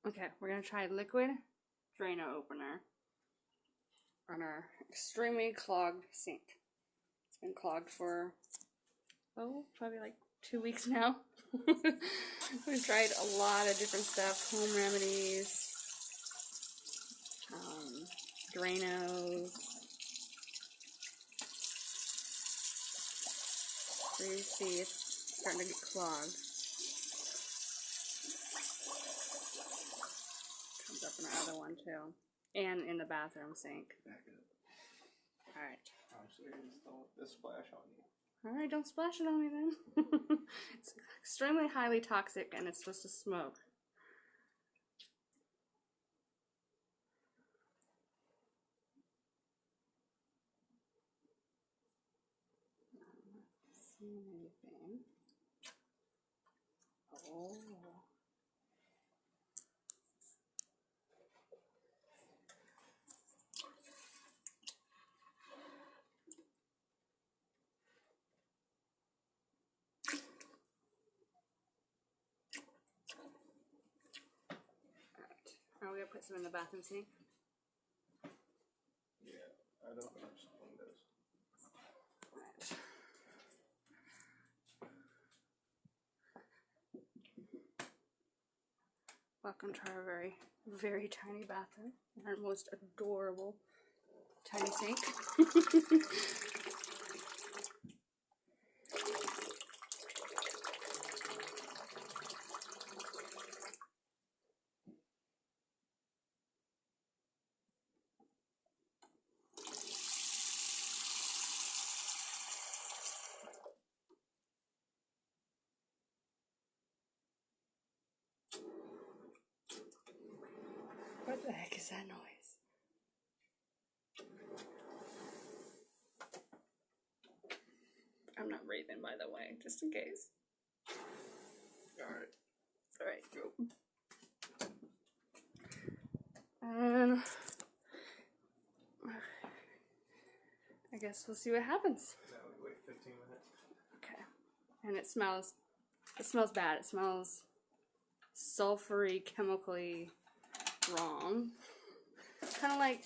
Okay, we're gonna try liquid Drano opener on our extremely clogged sink. It's been clogged for, probably like 2 weeks now. We've tried a lot of different stuff, home remedies, Dranos. So you see it's starting to get clogged. Comes up in our other one too. And in the bathroom sink. Back it up. Alright. I'm serious, don't let this splash on you. Alright, don't splash it on me then. It's extremely highly toxic and it's supposed to smoke. See anything? Oh. Are we gonna put some in the bathroom sink? Yeah, I'd open up some windows. Right. Welcome to our very, very tiny bathroom. Our most adorable tiny sink. What the heck is that noise? I'm not breathing, by the way, just in case. Alright. Alright, go. And I guess we'll see what happens. Now we wait 15 minutes. Okay. And it smells bad. It smells sulfury, chemically wrong. Kind of like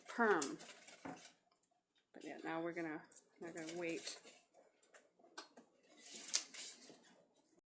perm. But yeah, now we're gonna wait